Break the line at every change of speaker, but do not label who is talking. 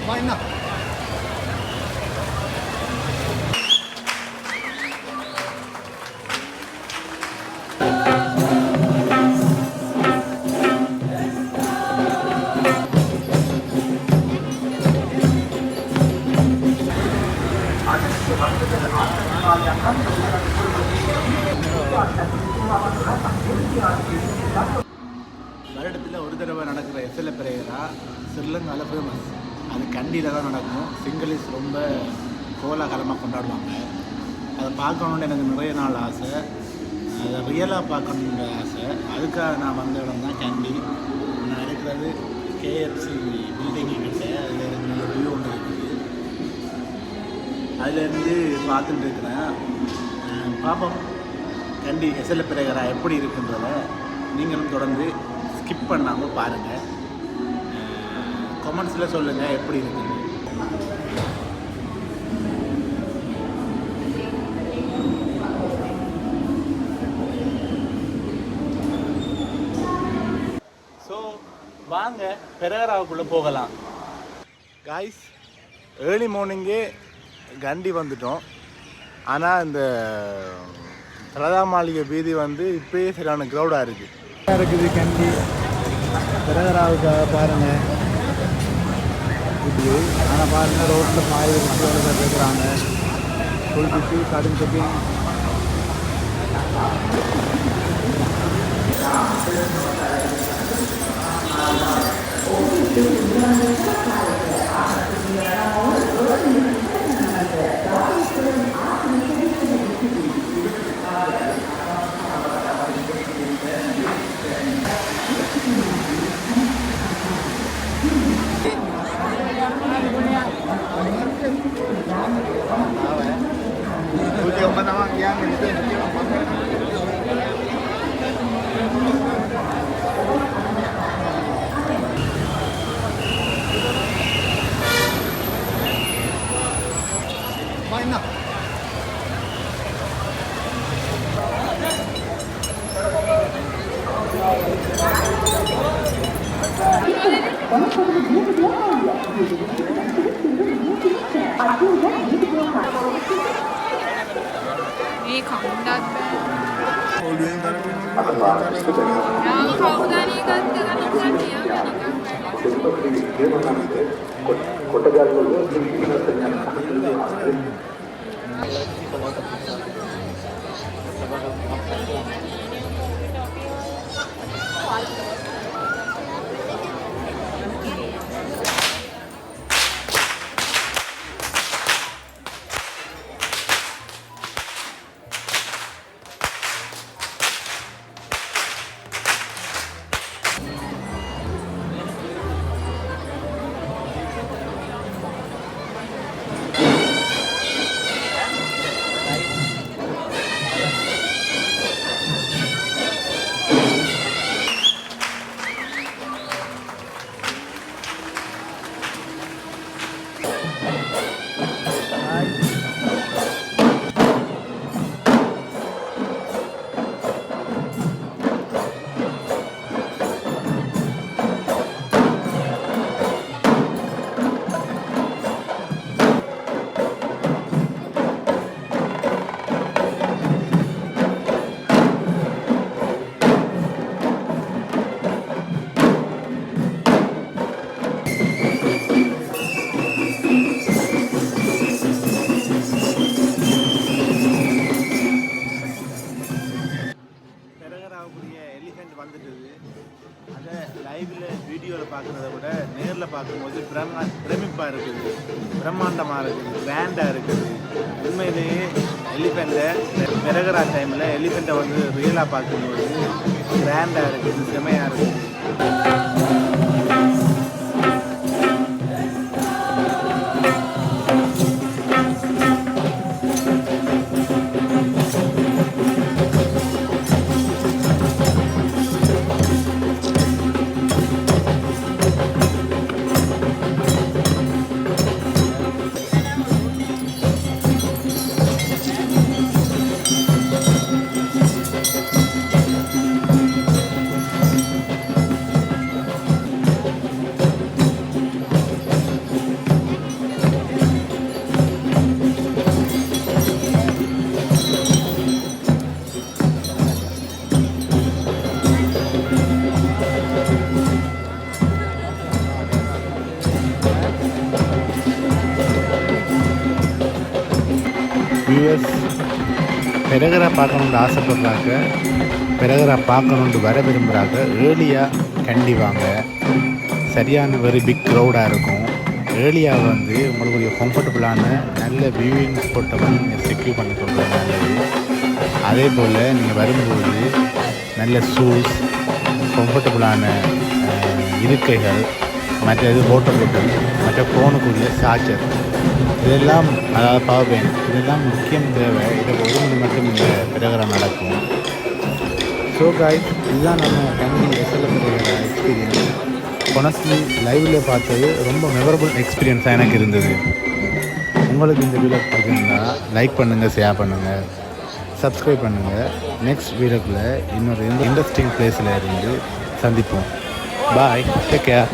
Why not? வருடத்தில் ஒரு தடவை நடக்கிற எஸ்எல்ஏ பிரேயரா ஸ்ரீலங்காவில் ஃபேமஸ். அது கண்டியில் தான் நடக்கும். சிங்களீஸ் ரொம்ப கோலாகலமாக கொண்டாடுவாங்க. அதை பார்க்கணுன்னு எனக்கு நிறைய நாள் ஆசை. அதை ரியலாக பார்க்கணுன்ற ஆசை. அதுக்காக நான் வந்த இடம் தான் கேண்டி. நான் இருக்கிறது கேஎஃப்சி பில்டிங்கு கிட்ட. அதில் எனக்கு நல்ல வியூ ஒன்று இருக்குது. அதிலேருந்து பார்த்துட்டு இருக்கிறேன். பார்ப்போம் கண்டி எஸ்எல்ஏ பிரேயரா எப்படி இருக்குன்றத நீங்களும் தொடர்ந்து ஸ்கிப் பண்ணாமல் பாருங்கள். கமெண்ட்ஸில் சொல்லுங்கள் எப்படி இருக்குன்னு. ஸோ வாங்க பெரேராவுக்குள்ளே போகலாம். காய்ஸ், ஏர்லி மார்னிங்கே கண்டி வந்துட்டோம். ஆனால் இந்த தலதா மாளிகை வீதி வந்து இப்போயே சரியான க்ரௌடாக இருக்குது. கண்டி பெரேராவுக்காக பாருங்கள் இப்படி. ஆனால் பாருங்கள் ரோட்டில் பாய் இருக்கிறாங்க. குளிச்சுட்டு கடும் செக்கிங். Why not?
이 강단배. 야, 가오다리 간드가 한산이야. வீடியோவில் பார்க்குறத விட நேரில் பார்க்கும்போது பிரமிப்பாக இருக்குது, பிரம்மாண்டமாக இருக்குது, கிராண்டாக இருக்குது. உண்மையிலேயே எலிஃபெண்ட்டை பெரகரா டைமில் எலிஃபெண்ட்டை வந்து ரியலாக பார்க்கும்போது கிராண்டாக இருக்குது, செமையாக இருக்குது. வியூவர்ஸ் பெரகரா பார்க்கணுன்னு ஆசைப்படுறாங்க, பெரகரா பார்க்கணுன்ட்டு வர விரும்புகிறாங்க, ஏர்லியாக கண்டி வாங்க. சரியான வெரி பிக் க்ரௌடாக இருக்கும். ஏர்லியாக வந்து உங்களுக்கு ஒரு கம்ஃபர்டபுளான நல்ல வியூவிங் ஸ்பாட்டை வந்து நீங்கள் செக்யூர் பண்ணி கொடுக்குறது நல்லது. அதே போல் நீங்கள் வரும்போது நல்ல ஷூஸ், கம்ஃபர்டபுளான இருக்கைகள், மற்றது வாட்டர் பாட்டில், மற்ற ஃபோனுக்குரிய சார்ஜர், இதெல்லாம் அதாவது பவர் பேங்க், இதெல்லாம் முக்கியம் தேவை. இதை 1 மணி மட்டும் இந்த பெரகரா நடக்கும். ஸோ காய்ஸ், இதுதான் நம்ம கண்டி எஸ்எல்எஃப் எக்ஸ்பீரியன்ஸ். ஹானஸ்ட்லி லைவில் பார்த்தது ரொம்ப மெமரபுள் எக்ஸ்பீரியன்ஸாக எனக்கு இருந்தது. உங்களுக்கு இந்த வீடியோ பார்த்திங்கன்னா லைக் பண்ணுங்கள், ஷேர் பண்ணுங்கள், சப்ஸ்கிரைப் பண்ணுங்கள். நெக்ஸ்ட் வீடியோக்குள்ளே இன்னொரு இன்ட்ரெஸ்டிங் பிளேஸில் இருந்து சந்திப்போம். பாய், டேக் கேர்.